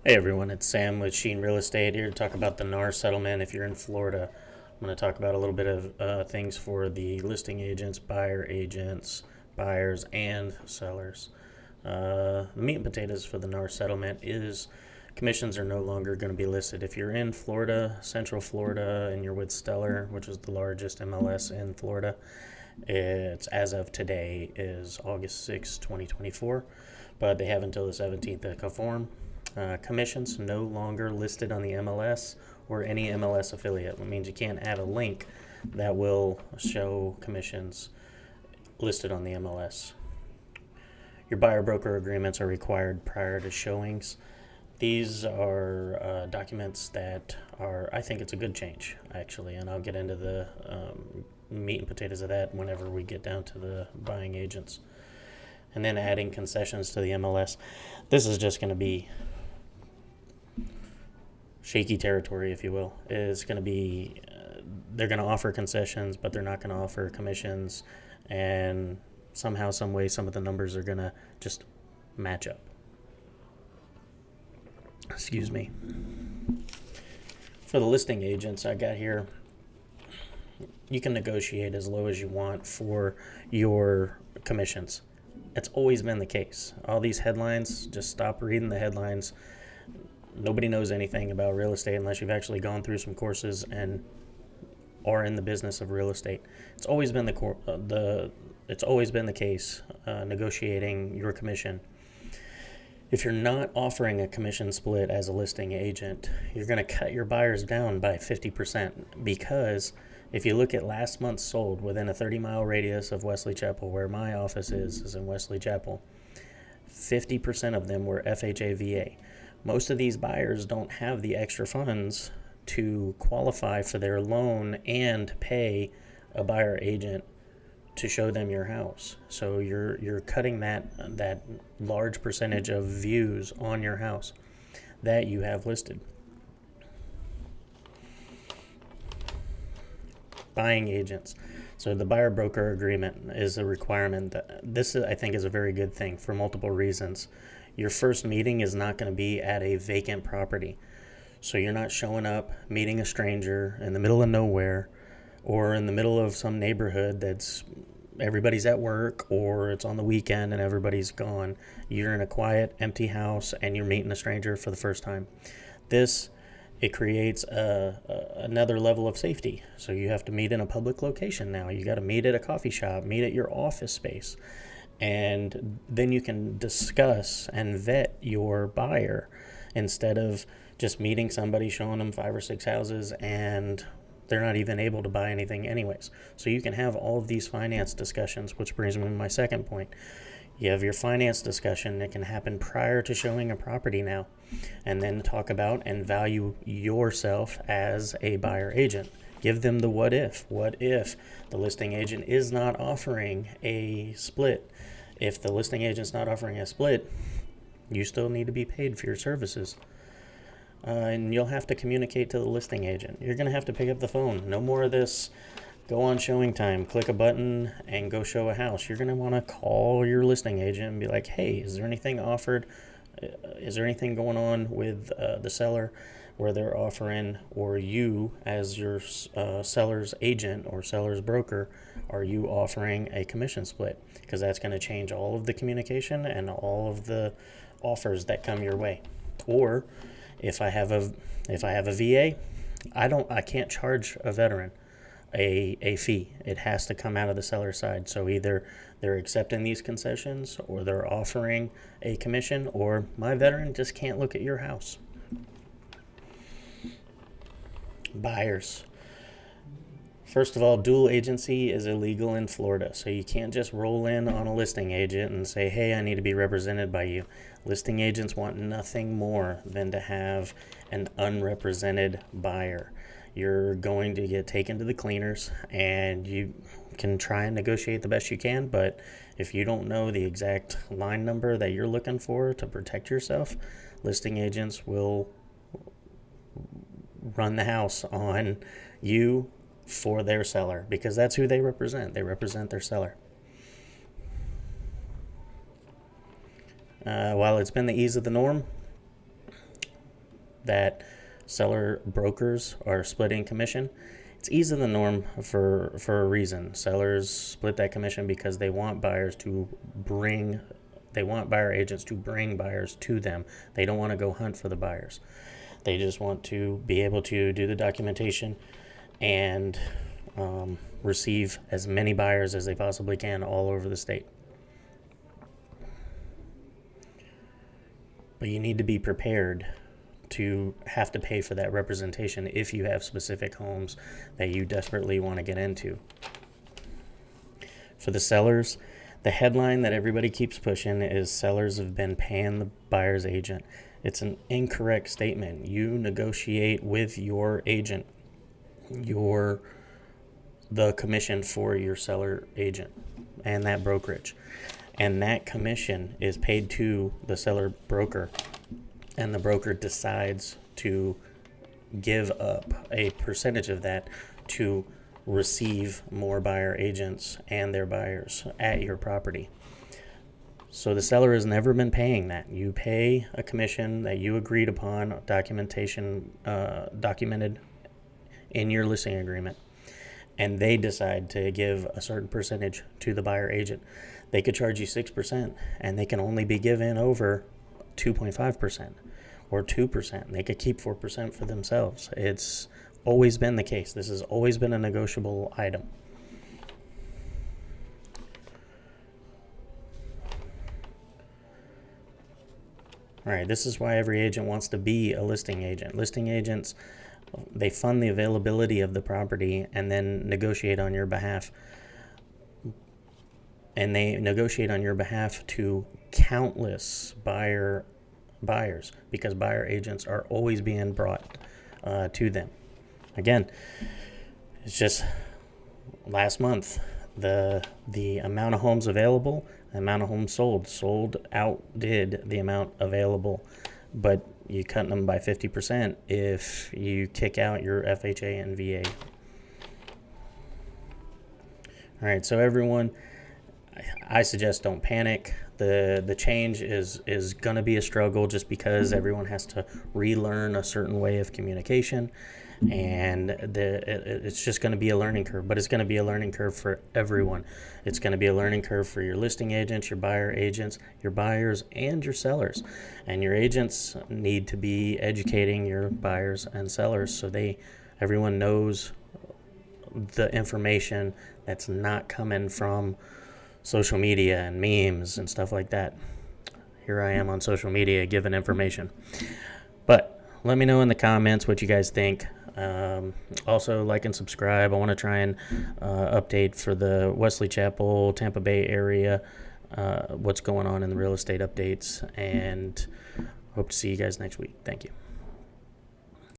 Hey everyone, it's Sam with Sheen Real Estate here to talk about the NAR settlement. If you're in Florida, I'm going to talk about a little bit of things for the listing agents, agents, buyers, and sellers. The meat and potatoes for the NAR settlement is commissions are no longer going to be listed. If you're in Florida, Central Florida, and you're with Stellar, which is the largest MLS in Florida, it's as of today is August 6, 2024, but they have until the 17th to conform. Commissions no longer listed on the MLS or any MLS affiliate. That means you can't add a link that will show commissions listed on the MLS. Your buyer broker agreements are required prior to showings. These are documents that are, I think it's a good change, actually, and I'll get into the meat and potatoes of that whenever we get down to the buying agents. And then adding concessions to the MLS. This is just going to be shaky territory, if you will. Is going to be they're going to offer concessions, but they're not going to offer commissions, and somehow, some way, some of the numbers are going to just match up. Excuse me. For the listing agents, I got here. You can negotiate as low as you want for your commissions. It's always been the case. All these headlines, just stop reading the headlines. Nobody knows anything about real estate unless you've actually gone through some courses and are in the business of real estate. It's always been the case. Negotiating your commission. If you're not offering a commission split as a listing agent, you're going to cut your buyers down by 50%, because if you look at last month's sold within a 30-mile radius of Wesley Chapel, where my office is in Wesley Chapel, 50% of them were FHA VA. Most of these buyers don't have the extra funds to qualify for their loan and pay a buyer agent to show them your house. So you're cutting that large percentage of views on your house that you have listed. Buying agents. So the buyer broker agreement is a requirement. This, I think, is a very good thing for multiple reasons. Your first meeting is not going to be at a vacant property. So you're not showing up, meeting a stranger in the middle of nowhere, or in the middle of some neighborhood that's everybody's at work, or it's on the weekend and everybody's gone. You're in a quiet, empty house and you're meeting a stranger for the first time. It creates another level of safety. So you have to meet in a public location now. You got to meet at a coffee shop, meet at your office space. And then you can discuss and vet your buyer instead of just meeting somebody, showing them 5 or 6 houses, and they're not even able to buy anything anyways. So you can have all of these finance discussions, which brings me to my second point. You have your finance discussion that can happen prior to showing a property now, and then talk about and value yourself as a buyer agent. Give them the what if. What if the listing agent is not offering a split? If the listing agent's not offering a split, you still need to be paid for your services. And you'll have to communicate to the listing agent. You're going to have to pick up the phone. No more of this go on showing time, click a button, and go show a house. You're going to want to call your listing agent and be like, hey, is there anything offered? Is there anything going on with the seller where they're offering, or you as your seller's agent or seller's broker, are you offering a commission split? Because that's going to change all of the communication and all of the offers that come your way. Or if I have a VA, I can't charge a veteran a fee. It has to come out of the seller side. So either they're accepting these concessions, or they're offering a commission, or my veteran just can't look at your house. Buyers. First of all, dual agency is illegal in Florida, so you can't just roll in on a listing agent and say, hey, I need to be represented by you. Listing agents want nothing more than to have an unrepresented buyer. You're going to get taken to the cleaners, and you can try and negotiate the best you can, but if you don't know the exact line number that you're looking for to protect yourself, listing agents will run the house on you for their seller, because that's who they represent. They represent their seller. While it's been the ease of the norm, that seller brokers are splitting commission. It's easy the norm for a reason. Sellers split that commission because they want buyer agents to bring buyers to them. They don't want to go hunt for the buyers. They just want to be able to do the documentation and receive as many buyers as they possibly can all over the state. But you need to be prepared to have to pay for that representation if you have specific homes that you desperately want to get into. For the sellers, the headline that everybody keeps pushing is sellers have been paying the buyer's agent. It's an incorrect statement. You negotiate with your agent the commission for your seller agent and that brokerage. And that commission is paid to the seller broker, and the broker decides to give up a percentage of that to receive more buyer agents and their buyers at your property. So the seller has never been paying that. You pay a commission that you agreed upon, documented in your listing agreement, and they decide to give a certain percentage to the buyer agent. They could charge you 6%, and they can only be given over 2.5% or 2%. They could keep 4% for themselves. It's always been the case. This has always been a negotiable item. All right, this is why every agent wants to be a listing agent. Listing agents, they fund the availability of the property and then negotiate on your behalf. And they negotiate on your behalf to countless buyers because buyer agents are always being brought to them. Again, it's just last month, the amount of homes available, the amount of homes sold outdid the amount available, but you're cutting them by 50% if you kick out your FHA and VA. All right, so everyone, I suggest don't panic. The change is going to be a struggle just because everyone has to relearn a certain way of communication, and it's just going to be a learning curve. But it's going to be a learning curve for everyone. It's going to be a learning curve for your listing agents, your buyer agents, your buyers, and your sellers. And your agents need to be educating your buyers and sellers so everyone knows the information that's not coming from social media and memes and stuff like that. Here I am on social media giving information. But let me know in the comments what you guys think. Also, like and subscribe. I want to try and update for the Wesley Chapel, Tampa Bay area, what's going on in the real estate updates, and hope to see you guys next week. Thank you.